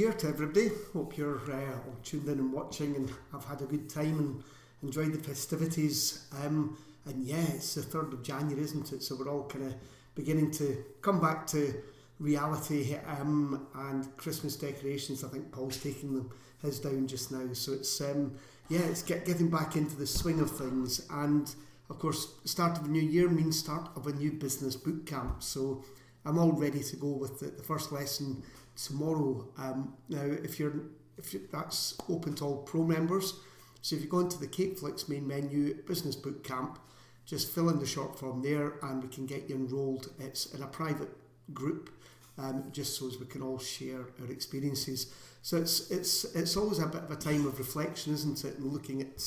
Year to everybody. Hope you're all tuned in and watching and have had a good time and enjoyed the festivities. And yeah, it's the 3rd of January, isn't it? So we're all kind of beginning to come back to reality, and Christmas decorations. I think Paul's taking his down just now. So it's it's getting back into the swing of things. And of course, start of a new year means start of a new business boot camp. So I'm all ready to go with the first lesson tomorrow. Now, if that's open to all pro members. So if you go into the CakeFlix main menu, Business Boot Camp, just fill in the short form there and we can get you enrolled. It's in a private group, just so as we can all share our experiences. So it's always a bit of a time of reflection, isn't it? And looking at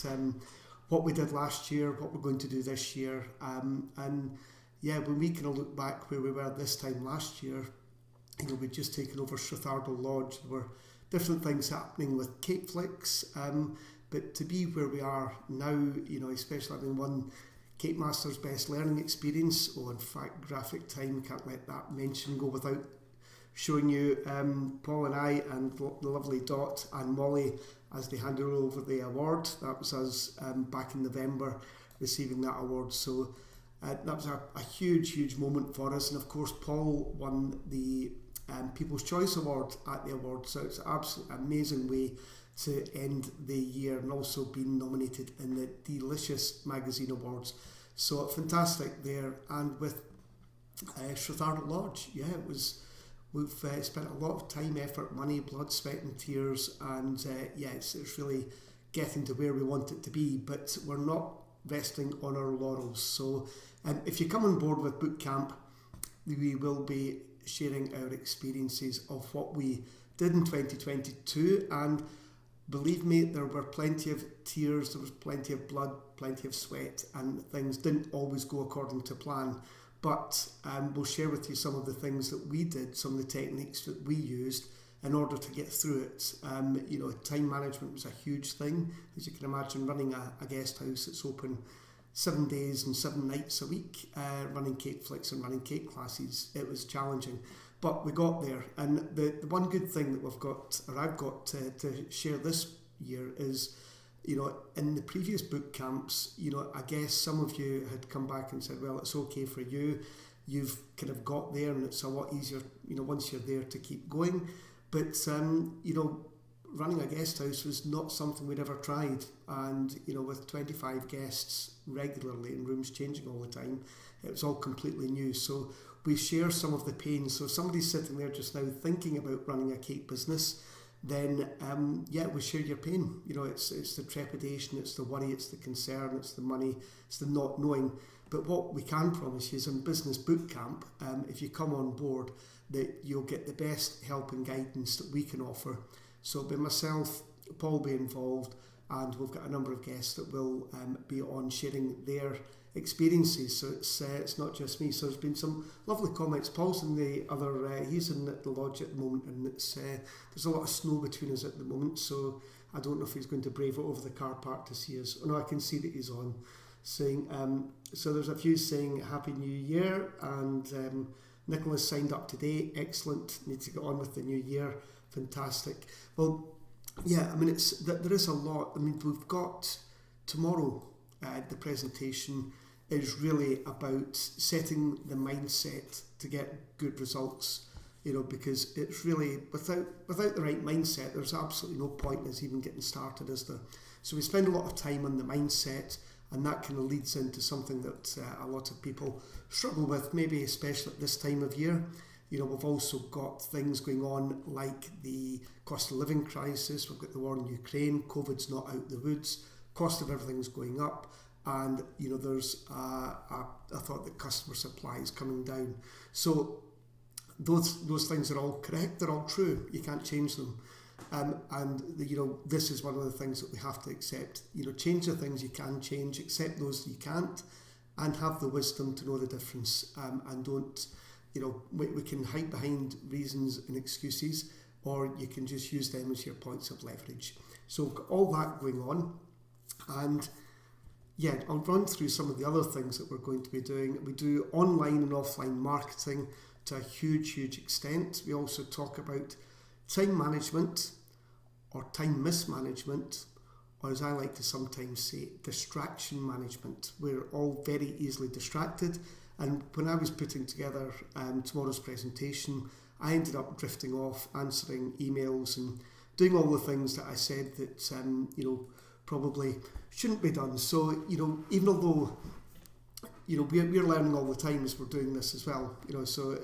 what we did last year, what we're going to do this year. And yeah, when we kind of look back where we were this time last year, we'd just taken over Strathardo Lodge. There were different things happening with CakeFlix, but to be where we are now, especially having won Cake Master's Best Learning Experience, in fact, graphic time, can't let that mention go without showing you Paul and I and the lovely Dot and Molly as they handed over the award. That was us back in November receiving that award. So that was a huge moment for us. And of course, Paul won the People's Choice Award at the award. So it's an absolutely amazing way to end the year, and also being nominated in the Delicious Magazine Awards. So fantastic there. And with Strathardo Lodge, we've spent a lot of time, effort, money, blood, sweat and tears, and it's really getting to where we want it to be, but we're not resting on our laurels. So if you come on board with boot camp, we will be sharing our experiences of what we did in 2022, and believe me, there were plenty of tears, there was plenty of blood, plenty of sweat, and things didn't always go according to plan. But we'll share with you some of the things that we did, some of the techniques that we used in order to get through it. Time management was a huge thing. As you can imagine, running a guest house that's open 7 days and 7 nights a week, running CakeFlix and running cake classes, it was challenging. But we got there, and the one good thing that I've got to share this year is, in the previous boot camps, I guess some of you had come back and said, well, it's okay for you. You've kind of got there, and it's a lot easier, once you're there, to keep going. But running a guest house was not something we'd ever tried, and with 25 guests regularly and rooms changing all the time, it was all completely new. So we share some of the pain. So if somebody's sitting there just now thinking about running a cake business, then we share your pain. It's the trepidation, it's the worry, it's the concern, it's the money, it's the not knowing. But what we can promise you is in Business Boot Camp, if you come on board, that you'll get the best help and guidance that we can offer. So by myself, Paul will be involved, and we've got a number of guests that will be on sharing their experiences. So it's not just me. So there's been some lovely comments. Paul's in the other, he's in the lodge at the moment, and there's a lot of snow between us at the moment, so I don't know if he's going to brave it over the car park to see us. Oh no, I can see that he's on. Saying, so there's a few saying Happy New Year, and Nicholas signed up today. Excellent. Need to get on with the new year. Fantastic. Well, yeah, there is a lot. We've got tomorrow, the presentation is really about setting the mindset to get good results, because it's really, without the right mindset, there's absolutely no point in us even getting started, is there? So we spend a lot of time on the mindset, and that kind of leads into something that a lot of people struggle with, maybe especially at this time of year. We've also got things going on like the cost of living crisis, we've got the war in Ukraine, COVID's not out the woods, cost of everything's going up, and there's a thought that customer supply is coming down. So those things are all correct, they're all true, you can't change them. This is one of the things that we have to accept. Change the things you can change, accept those you can't, and have the wisdom to know the difference, and don't, we can hide behind reasons and excuses, or you can just use them as your points of leverage. So all that going on, and I'll run through some of the other things that we're going to be doing. We do online and offline marketing to a huge extent. We also talk about time management or time mismanagement, or as I like to sometimes say, distraction management. We're all very easily distracted, and when I was putting together tomorrow's presentation, I ended up drifting off, answering emails and doing all the things that I said that probably shouldn't be done. So even although we're learning all the time as we're doing this as well. So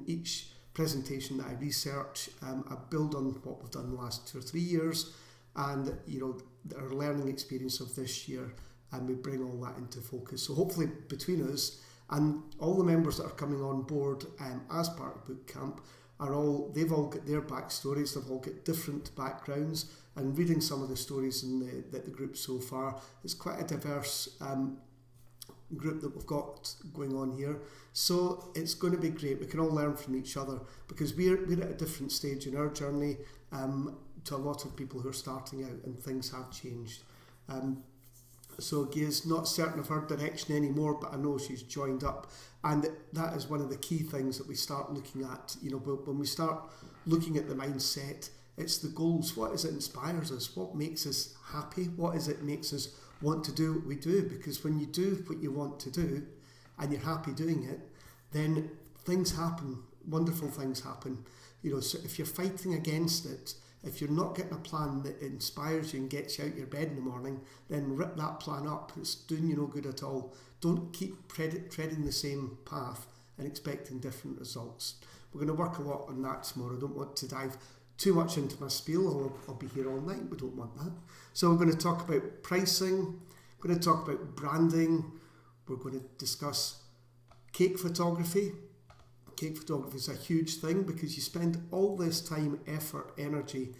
each presentation that I research, I build on what we've done the last 2 or 3 years, and our learning experience of this year, and we bring all that into focus. So hopefully between us and all the members that are coming on board as part of boot camp they've all got their backstories, they've all got different backgrounds, and reading some of the stories in the group so far, it's quite a diverse group that we've got going on here. So it's going to be great. We can all learn from each other because we're at a different stage in our journey to a lot of people who are starting out, and things have changed. So Gia's not certain of her direction anymore, but I know she's joined up, and that is one of the key things that we start looking at. When we start looking at the mindset, it's the goals. What is it inspires us? What makes us happy? What is it makes us want to do what we do? Because when you do what you want to do and you're happy doing it, then things happen, wonderful things happen. So if you're fighting against it, if you're not getting a plan that inspires you and gets you out your bed in the morning, then rip that plan up. It's doing you no good at all. Don't keep treading the same path and expecting different results. We're going to work a lot on that tomorrow. I don't want to dive too much into my spiel, or I'll be here all night. We don't want that. So we're going to talk about pricing. We're going to talk about branding. We're going to discuss cake photography. Cake photography is a huge thing because you spend all this time, effort, energy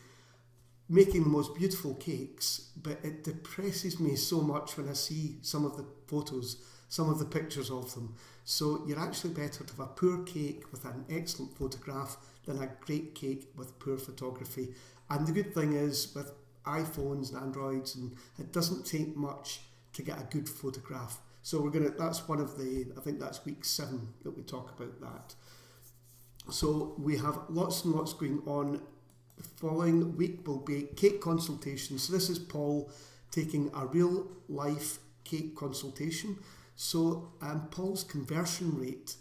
making the most beautiful cakes, but it depresses me so much when I see some of the photos, some of the pictures of them. So you're actually better to have a poor cake with an excellent photograph than a great cake with poor photography. And the good thing is with iPhones and Androids, and it doesn't take much to get a good photograph. So that's one of I think that's week 7 that we talk about that. So we have lots and lots going on. The following week will be cake consultations. So this is Paul taking a real life cake consultation. So Paul's conversion rate,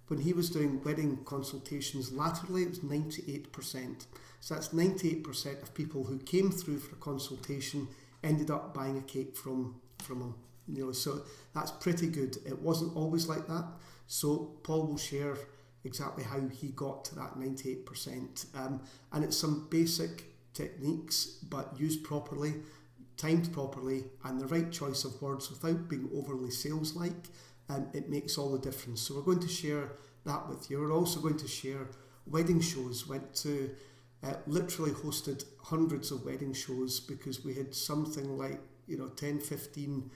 when he was doing wedding consultations laterally, it was 98%. So that's 98% of people who came through for a consultation ended up buying a cake from him. So that's pretty good. It wasn't always like that. So Paul will share exactly how he got to that 98%. And it's some basic techniques, but used properly, timed properly, and the right choice of words without being overly sales-like, it makes all the difference. So we're going to share that with you. We're also going to share wedding shows. Went to literally hosted hundreds of wedding shows because we had something like 10, 15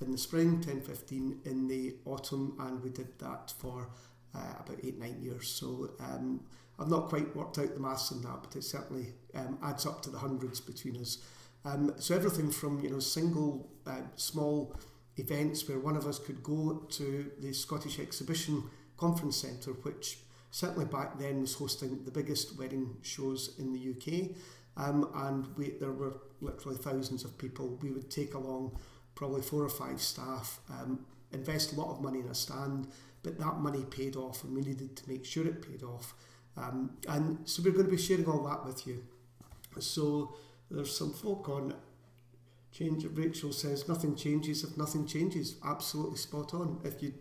in the spring, 10, 15 in the autumn, and we did that for about 8-9 years. So I've not quite worked out the maths on that, but it certainly adds up to the hundreds between us. So everything from single small events where one of us could go to the Scottish Exhibition Conference Centre, which certainly back then was hosting the biggest wedding shows in the UK, and there were literally thousands of people. We would take along probably 4 or 5 staff, invest a lot of money in a stand, but that money paid off, and we needed to make sure it paid off. And so we're going to be sharing all that with you. So there's some folk on change. Rachel says nothing changes if nothing changes. Absolutely spot on. If you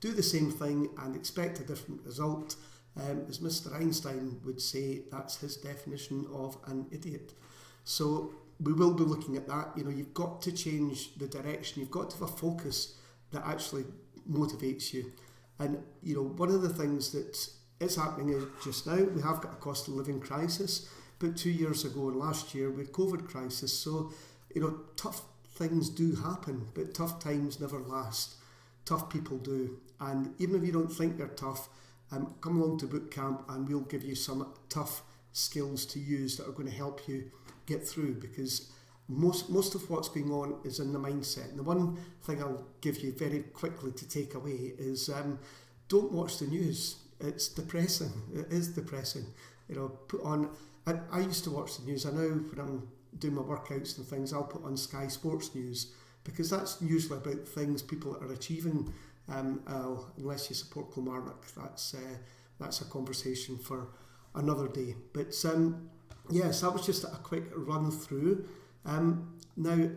do the same thing and expect a different result, as Mr. Einstein would say, that's his definition of an idiot. So we will be looking at that. You've got to change the direction. You've got to have a focus that actually motivates you. And one of the things that is happening just now, we have got a cost of living crisis, but 2 years ago and last year we had COVID crisis. So tough things do happen, but tough times never last. Tough people do. And even if you don't think they're tough, come along to boot camp and we'll give you some tough skills to use that are going to help you get through, because most of what's going on is in the mindset. And the one thing I'll give you very quickly to take away is don't watch the news. It's depressing. It is depressing. put on. I used to watch the news. I know when I'm doing my workouts and things, I'll put on Sky Sports News, because that's usually about things people are achieving. Unless you support Kilmarnock, that's a conversation for another day. But yes, that was just a quick run through. Now,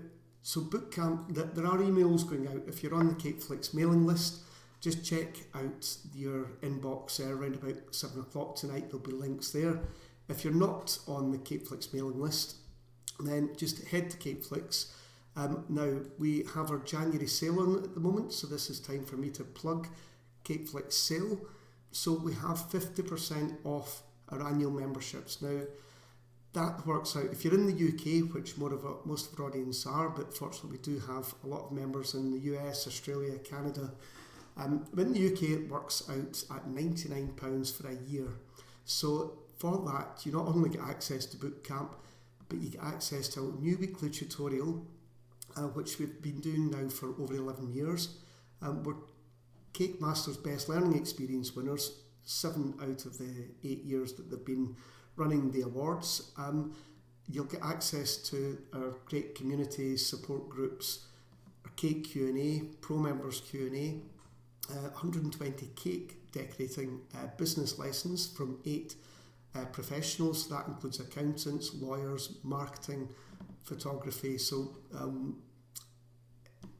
so boot camp, there are emails going out. If you're on the CakeFlix mailing list, just check out your inbox around about 7 o'clock tonight. There'll be links there. If you're not on the CakeFlix mailing list, then just head to CakeFlix. Now, we have our January sale on at the moment, so this is time for me to plug CakeFlix sale. So we have 50% off our annual memberships. Now, that works out, if you're in the UK, which most of our audience are, but fortunately we do have a lot of members in the US, Australia, Canada. But in the UK it works out at £99 for a year. So for that, you not only get access to boot camp, but you get access to a new weekly tutorial, which we've been doing now for over 11 years. We're Cake Masters Best Learning Experience winners, 7 out of the 8 years that they've been running the awards. You'll get access to our great community support groups, our cake Q&A, pro members Q&A, 120 cake decorating business lessons from 8 professionals. That includes accountants, lawyers, marketing, photography. So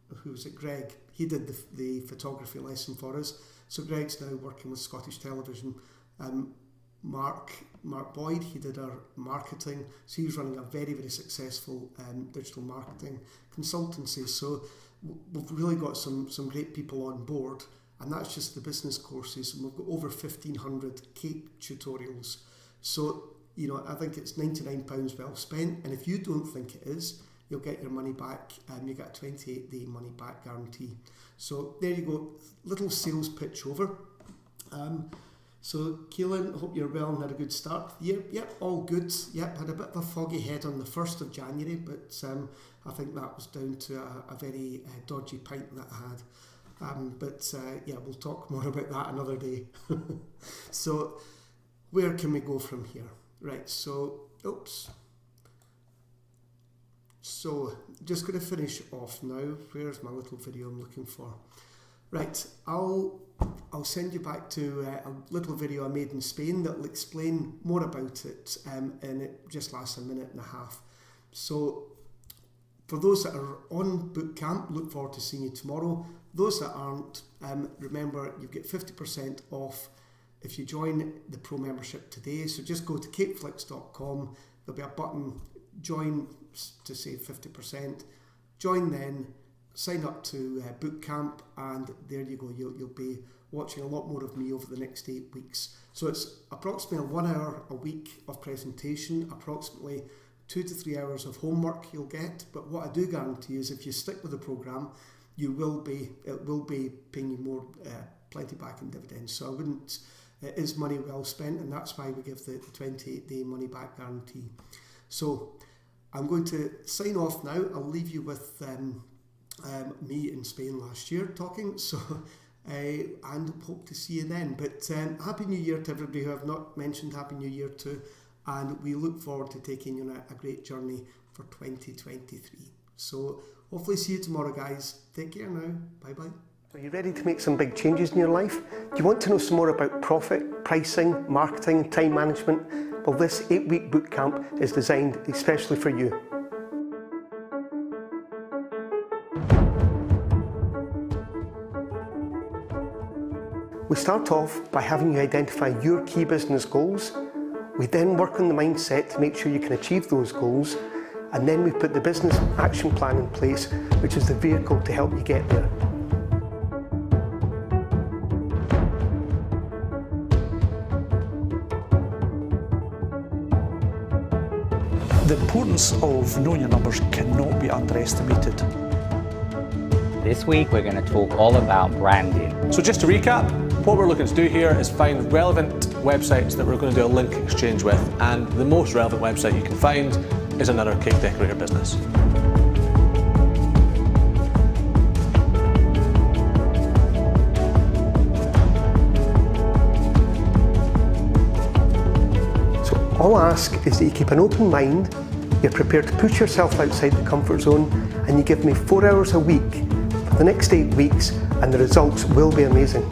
who was it? Greg. He did the photography lesson for us. So Greg's now working with Scottish Television. Mark Boyd, he did our marketing. So he's running a very, very successful digital marketing consultancy. So we've really got some great people on board, and that's just the business courses. And we've got over 1,500 cake tutorials. So, I think it's £99 well spent. And if you don't think it is, you'll get your money back. You get a 28-day money back guarantee. So there you go, little sales pitch over. So Keelan, hope you're well and had a good start. Yep, all good. Yep, had a bit of a foggy head on the 1st of January, but I think that was down to a very dodgy pint that I had. But we'll talk more about that another day. So where can we go from here? Right, so just going to finish off now. Where's my little video I'm looking for? Right, I'll send you back to a little video I made in Spain that will explain more about it, and it just lasts a minute and a half. So for those that are on boot camp, look forward to seeing you tomorrow. Those that aren't, remember you've got 50% off if you join the pro membership today. So just go to CakeFlix.com. There'll be a button, join, to save 50%. Join then, sign up to boot camp, and there you go. You'll be watching a lot more of me over the next 8 weeks. So it's approximately 1 hour a week of presentation, approximately 2 to 3 hours of homework you'll get. But what I do guarantee is if you stick with the programme, it will be paying you more, plenty back in dividends. So it is money well spent, and that's why we give the 28-day money back guarantee. So I'm going to sign off now. I'll leave you with me in Spain last year talking, so and hope to see you then. But Happy New Year to everybody who I've not mentioned. Happy New Year to, and we look forward to taking you on a great journey for 2023. So hopefully see you tomorrow, guys. Take care now. Bye bye. Are you ready to make some big changes in your life? Do you want to know some more about profit, pricing, marketing, time management? Well, this 8-week bootcamp is designed especially for you. We start off by having you identify your key business goals. We then work on the mindset to make sure you can achieve those goals. And then we put the business action plan in place, which is the vehicle to help you get there. The importance of knowing your numbers cannot be underestimated. This week we're going to talk all about branding. So just to recap, what we're looking to do here is find relevant websites that we're going to do a link exchange with, and the most relevant website you can find is another cake decorator business. All I ask is that you keep an open mind, you're prepared to push yourself outside the comfort zone, and you give me 4 hours a week for the next 8 weeks, and the results will be amazing.